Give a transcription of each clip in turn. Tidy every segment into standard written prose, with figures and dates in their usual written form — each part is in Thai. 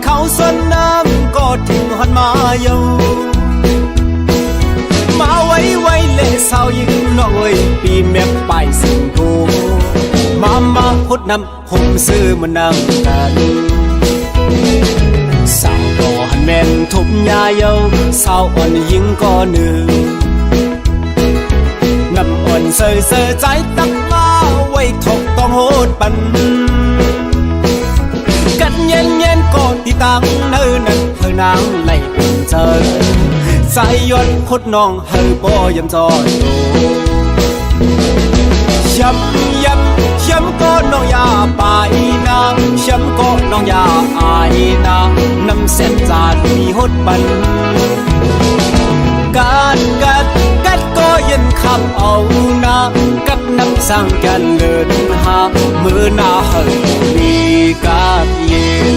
เขาสวนน้ำก็ถึงหันมาเยามาไว้เล่สาวยิงน้อยปีแม่ไปสิงกูมาพุดน้ำผมซื้อมานั่งกันสาวก็หันแม่นทุบยาเยาสาวอ่อนยิงก็หนึ่งน้ำอ่อนเสือใจตักมาไว้ถกต้องโหดปันกันเย็นก็ตีตังเนื้อนั้นเธอนางไหลเป็นเจอสายยนพุดน้องเฮอบ่ยำจอยโตช้ำก็น้องอย่าไปนะช้ำก็น้องอย่าอายนะน้ำเส้นจานมีหดปันกัดก็ยันขับเอานะกัดน้ำสั่งกันเลินหามือหน้าเฮอมีกาดเย็น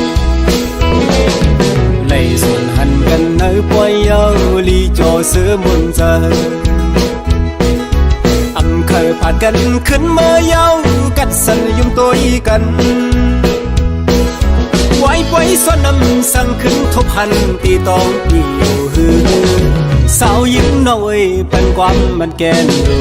lấy xuân hằn gần nơi quay yêu ly cho xưa muôn giờ âm khởi phạt gần khấn mơ yêu cắt sân dùng tôi cần quay xuân năm sang khấn thúc hằn tì tông yêu hư sao những nỗi băn quanมันแกนดู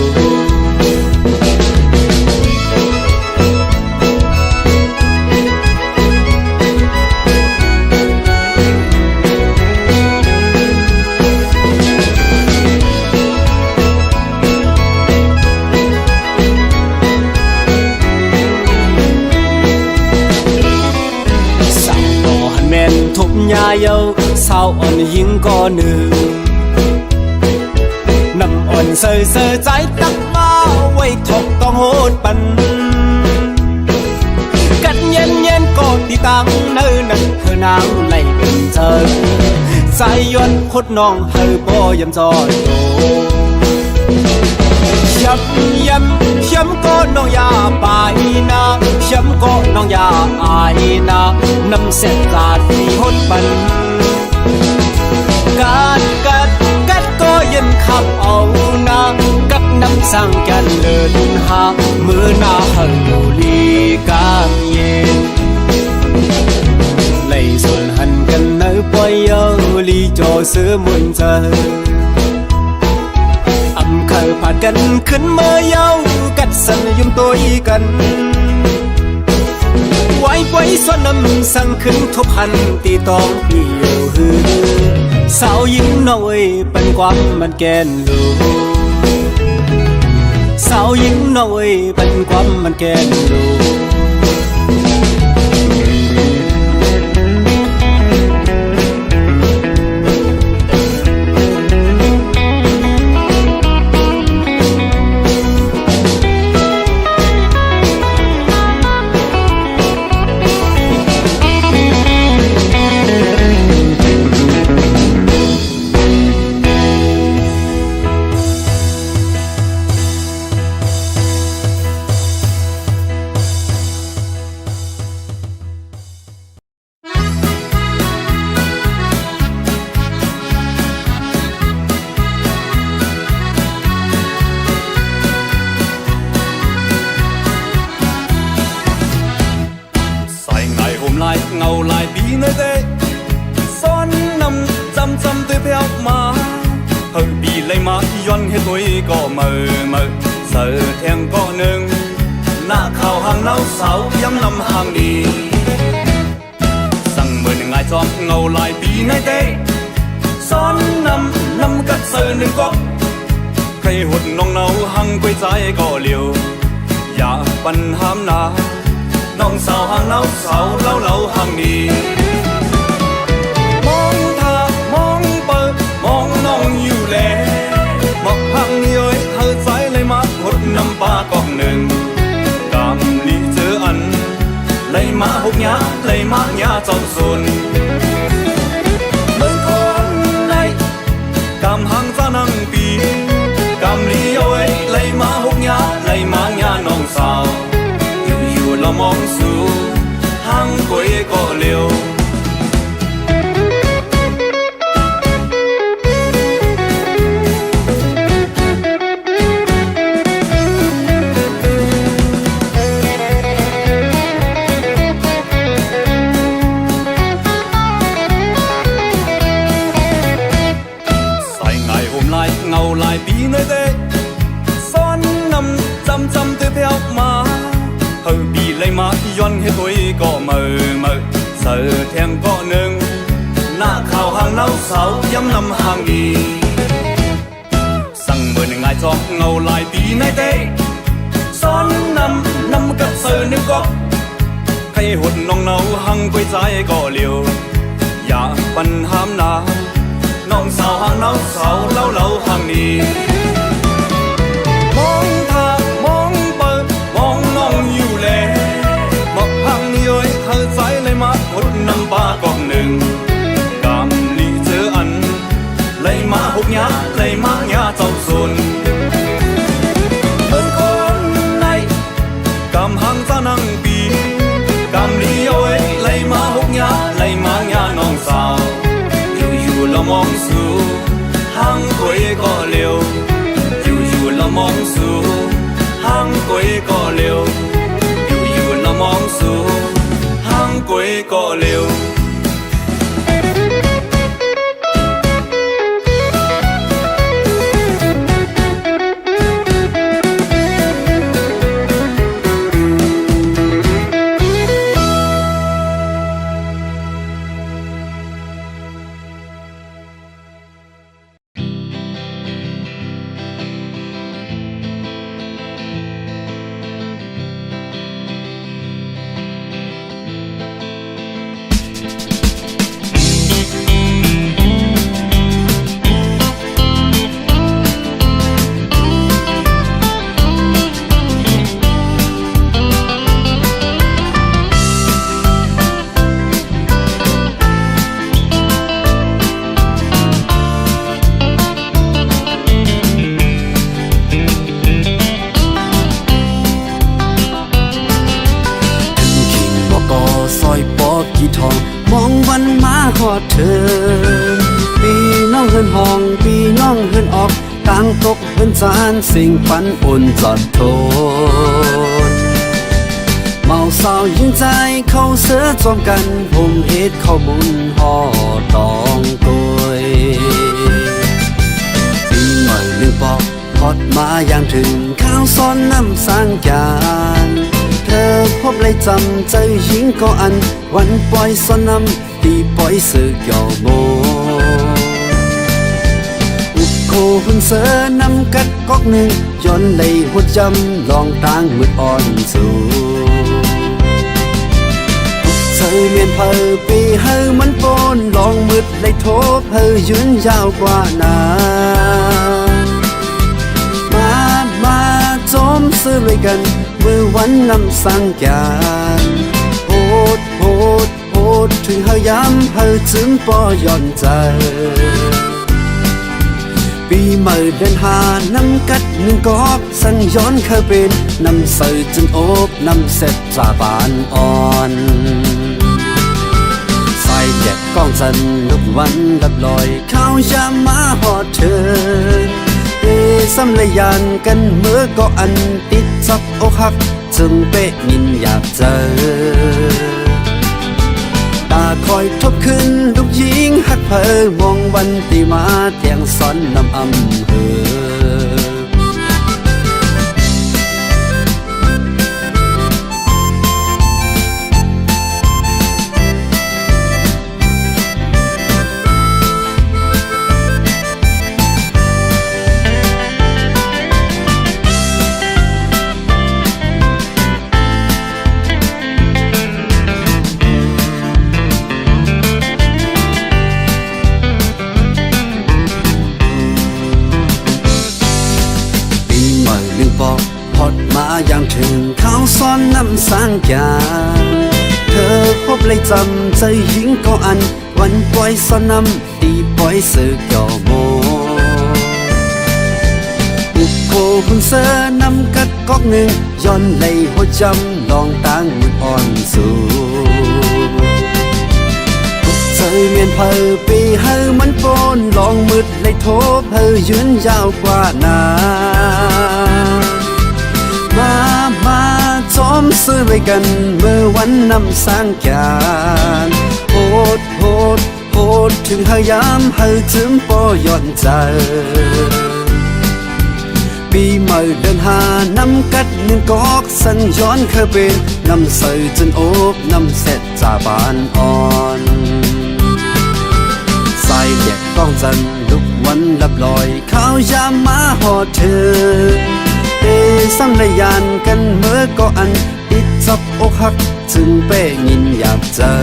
ทุบยาเยาสาวอ่อนยิงก็หนึ่งน้ำอ่อนเสือใจตักมาไว้ถกต้องโหดปันกัดเย็นก็ตีตังเนื้อนั้นเธอนางไหลเป็นเจอสายยนพุดน้องเฮอบ่ยำจอยโตช้ำก็น้องอย่าไปนะช้ำก็น้องอย่าอายนะน้ำเส้นจานมีหดปันกัดก็ยันขับเอานะกัดน้ำสั่งกันเลินหามือหน้าเฮอลีกาเย็นlấy xuân hằn gần nơi quay yêu ly cho xưa muôn giờ khởi phạtกันขึ้นเมื่อเย้ากัดสันยุ่มตัวกันไว้ส่วนน้ำสั่งขึ้นทุบหันตีตองเปี่ยวหือสาวยิ้มน้อยเป็นความมันแกนลูสาวยิ้มน้อยเป็นความมันแกนลูngầu lại đi nơi đây son nằm chăm tôi theo mà hơi bị lấy má yoan hết tôi có mờ sợ thèm có nương nã khảo hàng nấu sáu yếm năm hàng đi rằng mười ngày cho ngầu lại đi nơi đây son nằm cất sợ nương có cây hụt nong nấu hăng quay trái có liều dạ bần ham naน้องสาวหางเล่าสาวเล่าหางนี้มองท่ามองเปิดมองน้องอยู่แลมองหางย้อยเธอใจเลยมาหดน้ำปลากองหนึ่งกำลีเจออันเลยมาหกหยาเลยมาหยาจอมส่วนเมืองคนในกำหางจะนั่งปีกำลีย้อยเลยมาหกหยาเลยมาหยาน้องสาวเรามองสู่ทางกุยก็เร็ว mờ sợ thèn có nương na khao hàng nấu sáu yếm năm hàng nghỉ sang mười ngày cho ngầu lại tí nay tê son năm năm cất sờ nước có cây hột nong nấu hăng quay trái cỏ liều ya pan ham na nong sao hàng nấu sáu lâu lâu hàng nghỉ mong tha mong bờ mong nong yêu lệ mặc hàng ni ơi thơ trái lấy má hột năm ba còn nương cảm lý chớ ăn lấy má hột nhá lấy má nhá trong xuân ơn con này cảm hàng ra năng bì cảm lý ơi lấy má hột nhá lấy má nhá nong sao yêu là mong su hàng quê có liều yêu là mong su hàng quê có liều yêu là mong su hàng quê có liềuมองวันมาหอดเธอปีน้องเฮินห้องปีน้องเฮินออกต่างตกเฮินจานสิ่งปันอุ่นจอดโทนเมาสาวยิงใจเข้าเสือจอมกันผมเฮ็ดเข้าบุญหอตองกวยปีใหม่ลืมปอกพอดมาอย่างถึงข้าวซ้อนน้ำสร้างจานเธอพบเลยจำใจยิงก็อันวันปล่อยซ้อนน้ำตีปล่อยสื่อเกี่ยวโมอุดโคหุ่นเสือนำกัดก๊อกหนึ่งย้อนเลยหัวจำลองตางมืดอ่อนสู่เธอเมียนเพอปีเฮอมันปนลองมืดเลยโทบเฮอยืนยาวกว่านาจมซื้อเลยกันเมื่อวันนำสังการโหดโหดโหดถึงเฮาย้ำเฮาจึงปอย่อนใจปีใหม่เดินหานำกัดหนึ่งกอกสั่งย้อนเคยเป็นนำใส่จนโอบนำเสร็จจาบานอ่อนใส่แยกกล้องจันลุกวันลับลอยเข้ายามมาหอดเธอซ้ำเลยยานกันเมื่อก็อันติดจับอกหักจึงเป๊ะยินอยากเจอตาคอยทบขึ้นลูกยิงหักเพอมองวันตีมาเตียงซ้อนนำอำเภอมาอย่างถึงเขาซ้อนน้ำสร้างจานเธอพบเลยจำใจยิงก็อันวันปล่อยซ้อนน้ำตีปล่อยสื่อเกี่ยวโมอุกโคหุ่นเสือนำกัดก๊อกหนึ่งย้อนเลยหัวจำลองตั้งมืดอ่อนสู่เธอเมียนเพอปีเฮอมันปนลองมืดเลยโทบเฮอยืนยาวกว่านามาจอมซื้อเลยกันเมื่อวันนำสร้างการโหดโหดโหดถึงเฮายามเฮาจึงปอย่อนใจ ปีใหม่เดินหานำกัดหนึ่งกอกสัญย้อนเคยเป็นนำใส่จนอกนำเสร็จจากบ้านอ่อนใส่แยกต้องจันลุกวันลับลอยข้าวยามมาหอดเธอเอซ้ำระยานกันเมื่อก็อันอิดจับอกหักจึงเป้งินอยากเจอ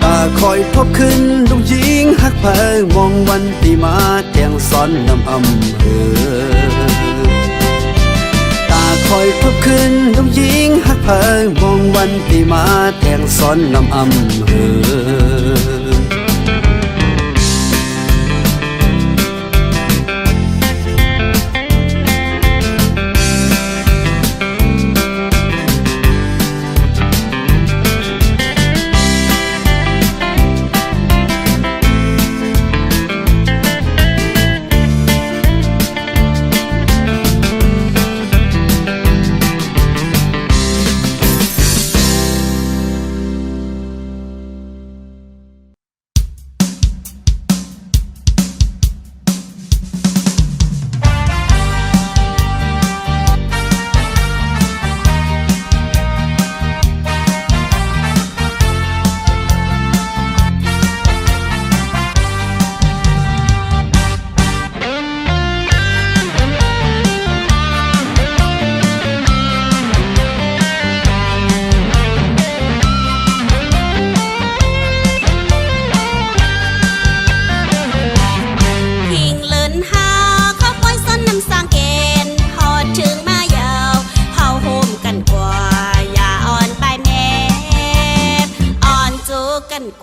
ตาคอยพบขึ้นลูกหญิงหักเพอมองวันปีมาแทงซ้อนนำอำเภอตาคอยพบขึ้นลูกหญิงหักเพอมองวันปีมาแทงซ้อนนำอำเภอ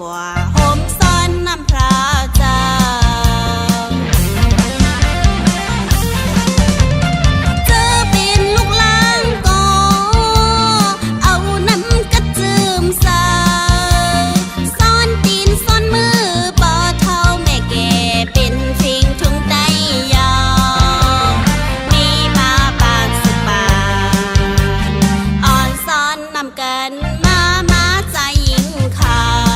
กว่าโฮมซ้อนน้ำพระเจ้าเจอเป็นลูกหลานก็เอาน้ำกระจืมใส่ซ้อนตีนซ้อนมือบ่เท่าแม่แก่เป็นฟิงทุ่งใดยาวมีมาปากสุปานอ่อนซ้อนนำกันมาใจหญิงขาว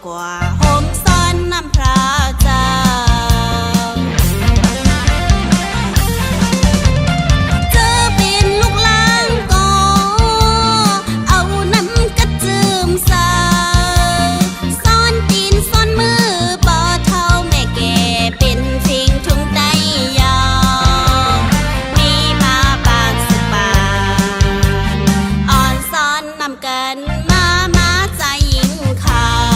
กว่าโฮมซ้อนน้ำพระเจ้าเจอเป็นลูกหลานก็เอาน้ำกระจืมใส่ซ้อนตีนซ้อนมือบ่เท่าแม่แก่เป็นฟิงทุ่งใดยาวมีมาปากสุปานอ่อนซ้อนนำกันมาใจหญิงขาว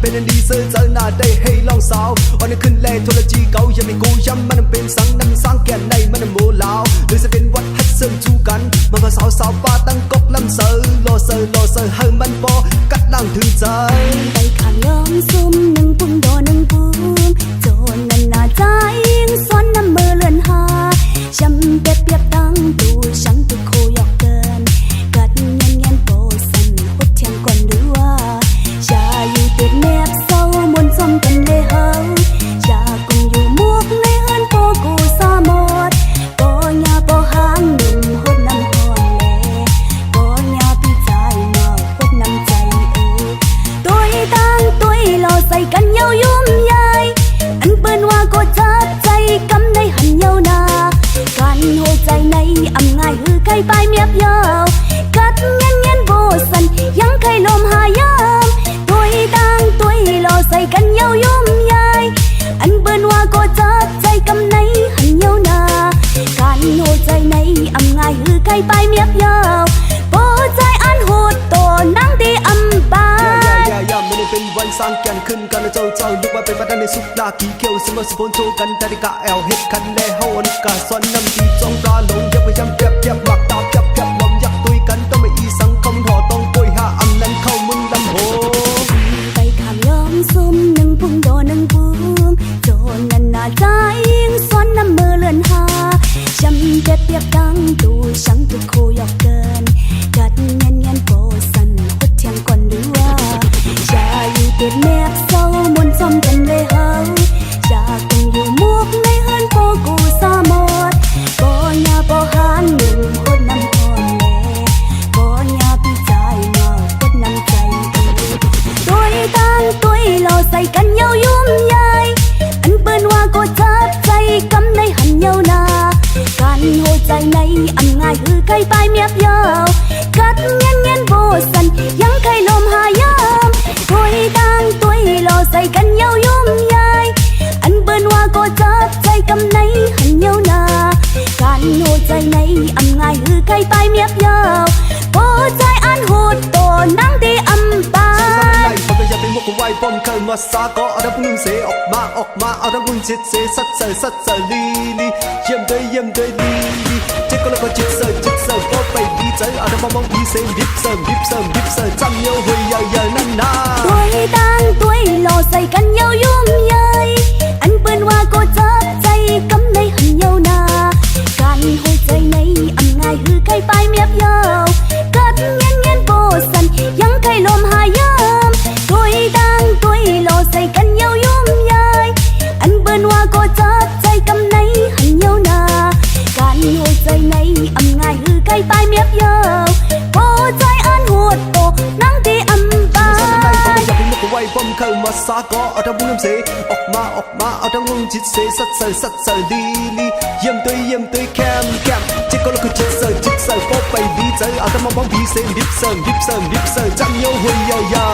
เป็นดีเซอร์เจอหน้าได้ให้ลองสาวอันนี้ขึ้นแรงโทรจีเก่ายังไม่กูย้ำมันเป็นสังนำสังแก่ในมันโมลาวหรือจะเป็นวัดฮัดเซิงชูกันมาภาษาสาวป้าตั้งกกลำเซอร์โลเซอร์ให้มันปอกัดล่างถึงเจ ใจไปข้างย้อมซุ่มหนึ่งปุ่งโดหนึ่งปุ่งโจนนันนาใจซ้อนน้ำมือเลื่อนหาช้ำเปียบตั้งตูช่างตุโคหยอกเกินกัดเงียนเงียนโปสันหดเทียงก่อนหรือว่าชาอยู่ติดแนบเศร้ามนซ้อมกันเลยเฮาชากุมอยู่มุกในเฮือนโปกูสาหมดปอยาปอหางหนุ่มหดน้ำหอมแลปอยาพี่ใจมาหดน้ำใจตัวตั้งตัวเราใส่กันเย้ายุ่มใหญ่อันเปิ้นว่าก็จับใจกำในหันเย้านาการหัวใจในอำง่ายหือใครไปเมียบยาวกัดเงี้ยนเงี้ยนโบสันยังใครลมหายามตัวตั้งตัวเราใส่กันเย้ายุ่มใหญ่อันเปิ้นว่าก็จับใจกำในหันเย้านาการหัวใจในอำง่ายหือใครไปเมียบยาวโบใจอันโหดโตนั่งตีอำบาไม่ได้เป็นวันสร้างแก่นขึ้นกันเจ้านึกว่าเป็นประธานในสุดลากีเขียวเสมอสุพนโชกันแต่ดิกะแอลเฮ็ดคันแลเฮาอันกะซ้อนน้ำตีจ้องปลาลงยับพยายามเปียบหมักตาเปียบลมยักตุยกันต้องไม่อีสังคมหอต้องป่วยหาอำนั้นเข้ามึงลำโหไปข้ามย้อมซุ่มหนึ่งปุ่งโดหนึ่งปุ่งโจนนันนาใจซ้อนน้ำมือเลื่อนหาช้ำเปียบตั้งตูช่างตุโคหยอกเกินกัดเงียนเงียนโปสันหดเทียงก่อนหรือว่าชาอยู่ติดแนบเศร้ามนซ้อมกันเลยเฮาชาคงอยู่มุกในเฮือนโปกูสาหมดปอยาปอหางหนุ่มหดน้ำหอมแลปอยาพี่ใจมาหดน้ำใจตัวตั้งตัวเราใส่กันเย้ายุ่มใหญ่อันเปิ้นว่าก็จับใจกำในหันเย้านาการหัวใจในอำง่ายหือใครไปเมียบยาวกัดเงี้ยนเงี้ยนโบสันยังใครลมหายามตัวตั้งตัวเราใส่กันเย้ายุ่มใหญ่อันเปิ้นว่าก็จับใจกำในหันเย้านาการหัวใจในอำง่ายหือใครไปเมียบยาวโบใจอันโหดโตนั่งตีอำบาปก็อย่าเป็นมุกไว้ป้อมเคยมาสาก็เอาทั้งพุ่งเสออกมาเอาทั้งพุ่งจิตเสสัดเสลีเยี่ยมเลยลีเจ๊ก็แล้วก็จิตเสก็ไปดีใจเอาทั้งมองดีเสดิบเสจำเยาเฮยเยานั่นนาตัวตั้งตัวเราใส่กันเย้ายุ่มใหญ่อันเปิ้นว่าก็จับใจกำในหันเย้านาการหัวใจในอำง่ายหือใครไปเมียบยาวกัดเงี้ยนเงี้ยนโบสันยังใครลมหายามตัวตั้งตัวเราใส่กันเย้ายุ่มใหญ่อันเปิ้นว่าก็จับใจกำในหันเย้านาการหัวใจในอำง่ายหือใครไปเมียบยาวโบใจอันโหดโตนั่งตีอำบาอย่าเป็นมุกไว้ป้อมเคยมาสาก็เอาทั้งพุ่งเสออกมาเอาทั้งพุ่งจิตเสสัดเสลีเยี่ยมตัวแคมเจ๊ก็แล้วก็จิตเสก็ไปดีใจเอาทั้งมองดีเสดิบเสจำเยาเฮยเยา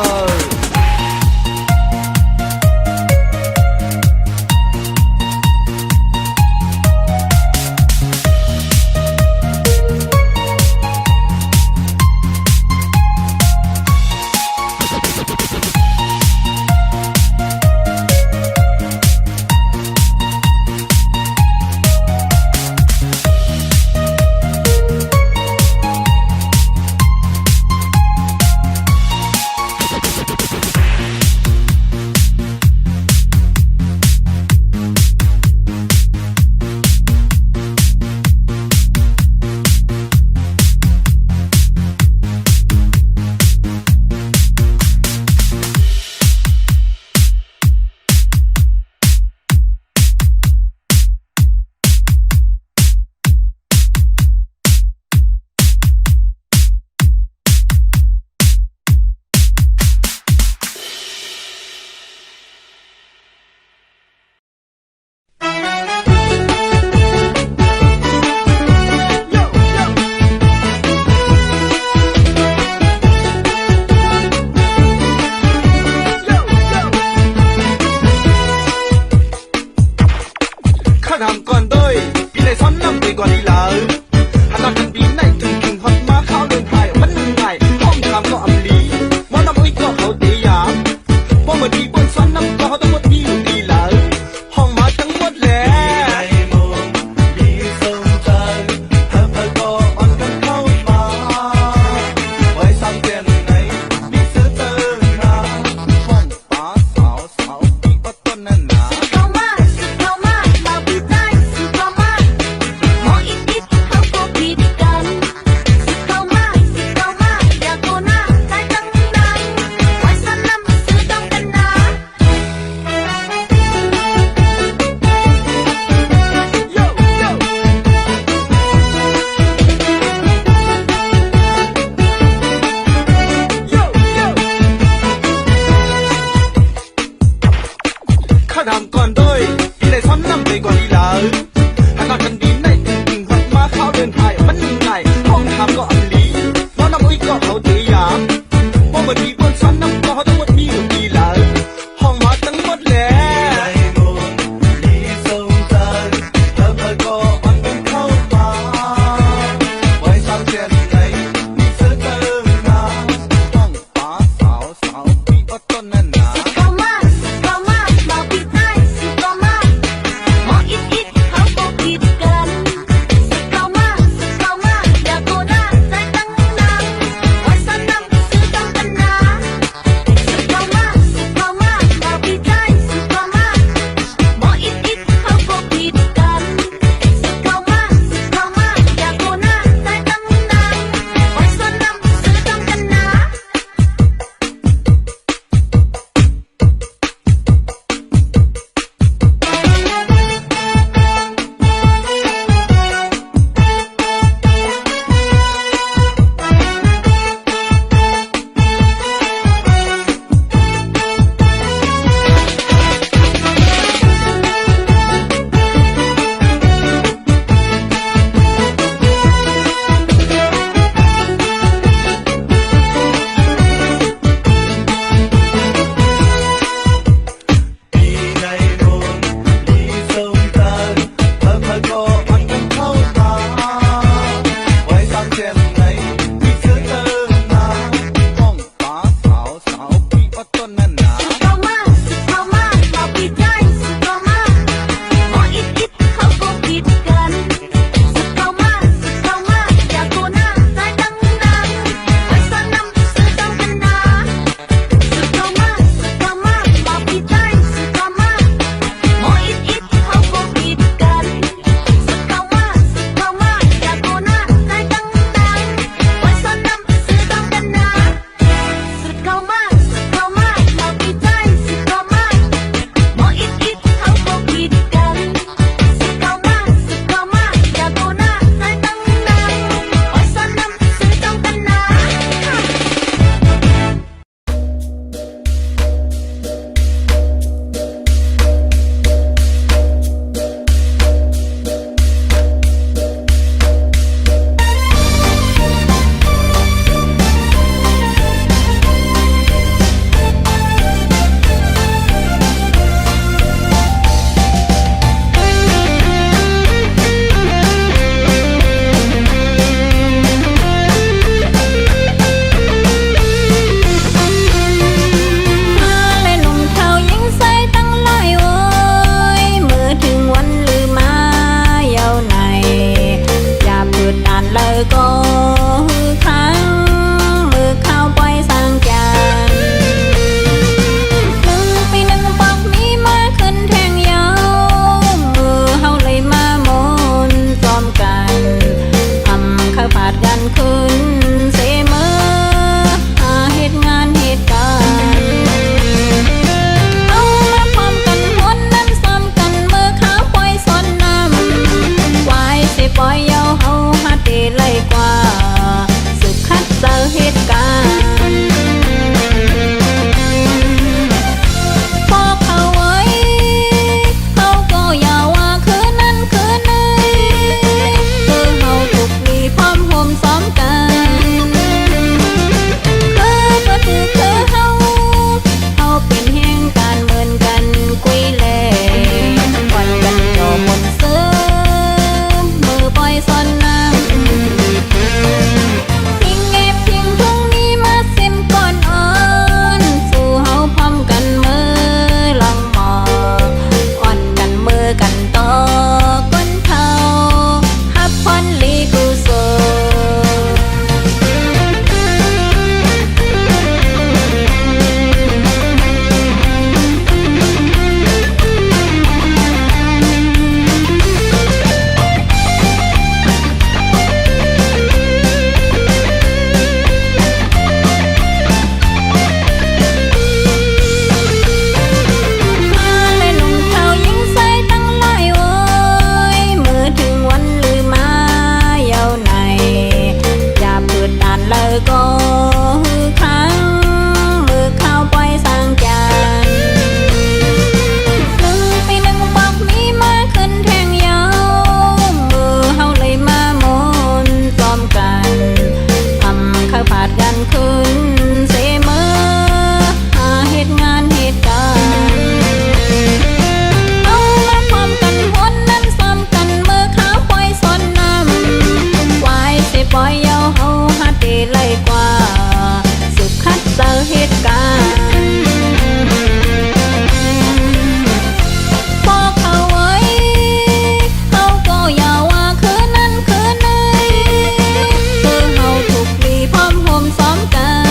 นพอเขาไว้เขาก็อย่าว่าคืนนั้นคืนนี้คือเฮาถูกมีพร้อมห่มซ้อมกันก็คือเฮาเป็นแห่งการเหมือนกันกุยแลวันกันจอมนซื้อมือปล่อยซ้อนน้ำทิ้งเก็บทิ้งพรุ่งนี้มาเส้นก่อนอ่อนสู่เฮาพร้อมกันมือลองหมออ่อนกันมือกันต่อก้นเท้าฮับพรลีกุศลก็คือครั้งมือเข้าปล่อยสร้างจานปีหนึ่งบอกมีมาขึ้นแทงยาวมือเฮาเลยมามนซ้อมกันทำข้าวผัดกันขึ้นเสมอหาเหตุงานเหตุการณ์เอามาพร้อมกันหนนั้นซ้อมกันมือเข้าปล่อยซ้อนน้ำไว้สิปล่อยยาวเฮาเลยกว่าสุขคัดเจอเหตุการณ์พอเขาไว้เขาก็อย่าว่าคืนนั้นคืนนี้คือเฮาถูกมีพร้อมห่มซ้อมกัน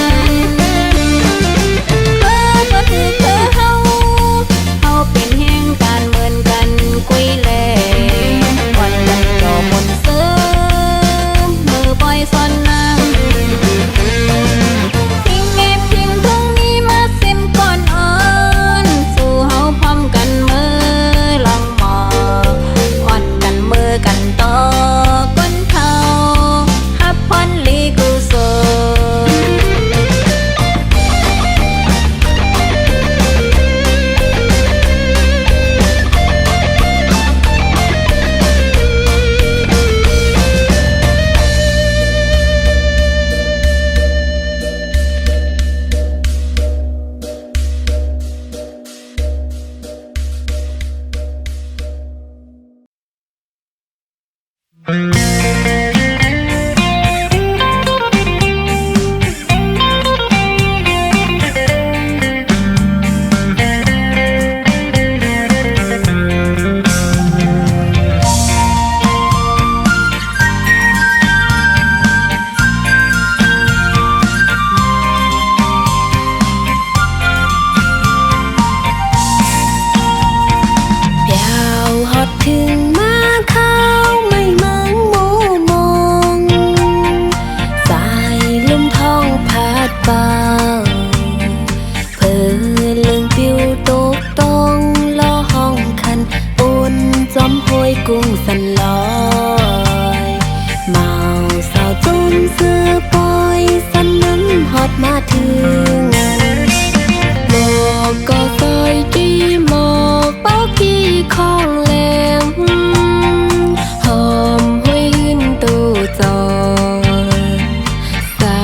ก็คือเฮาเป็นแห่งการเหมือนกันกุยแลวันกันจอมนซื้อมือปล่อยซ้อนน้ำทิ้งเก็บทิ้งพรุ่งนี้มาเส้นก่อนอ่อนสู่เฮาพร้อมกันมือลองหมออ่อนกันมือกันต่อก้นเท้าฮับพรลีกุศลถึงมาเข้าไม่มังโมมองสายลมท้องพัดเบาเพลินเลื่องปิวตกต้องล้อห้องคันอุ่นจอมห้วยกุ้งสันลอยเมาสาวจนเสื้อปอยสันน้ำฮอดมาถึงหมอกก็ซอยจีหมอกเป้ากี้ของแหลมหอมห้วยหินตูจอยสา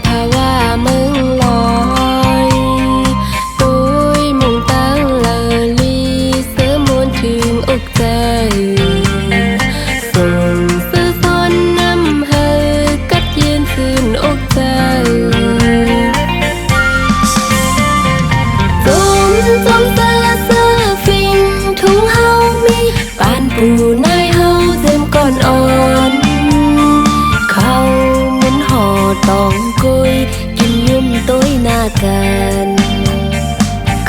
ภาวะเมืองลอยตุยมุงตั้งเลอลีเสือมวนถึงอกใจส่งเสื้อซ้อนน้ำเฮอกัดยืนคืนอกใจจมเสื้อฟินทุ่งเฮามีปานปูนายเฮาเต็มก่อนอ่อนเขาเหมือนห่อตองกุยกินยุ่มตุ้ยหน้ากัน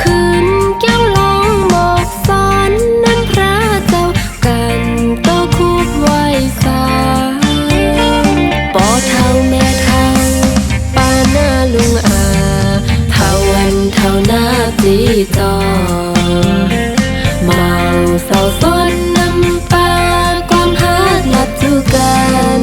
คืนแก้วลองหมอกซ้อนน้ำพระเจ้ากันก็คูบไว้สาปอเท่าแม่เท่าป้าหน้าลุงอาเท่าวันเท่าหน้าจีจอเมาเศร้าซ้อนน้ำปลาความหาหลับจูกัน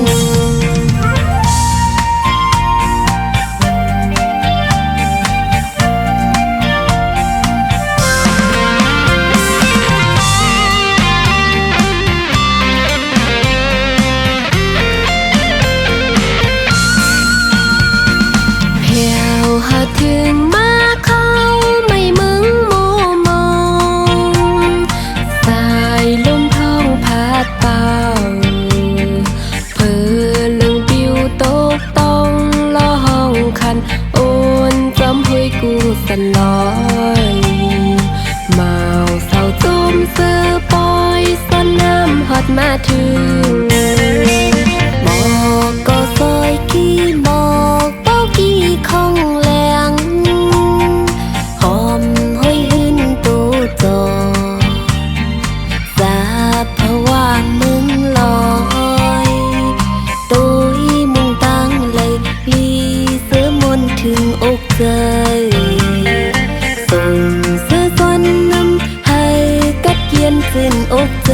หาถึงมาเขาไม่มึงโมมองสายลมท้องพัดเป่าเพื่อลึงปิวตกต้องล้อห้องคันโอนจำหุยกูสันลอยเมาเศร้าจมเสื้อปอยซ่อนน้ำฮอดมาถึงหมอกก็ซอยกี่หมอกเป้ากี่ของแหลงหอมห้อยหึนตูจอสาเพราะว่ามึงลอยตุยมึงตั้งเลยลีเสื้อมนถึงอกใจส่งเสื้อซ้อนน้ำให้กัดเย็นสิ้นอกใจ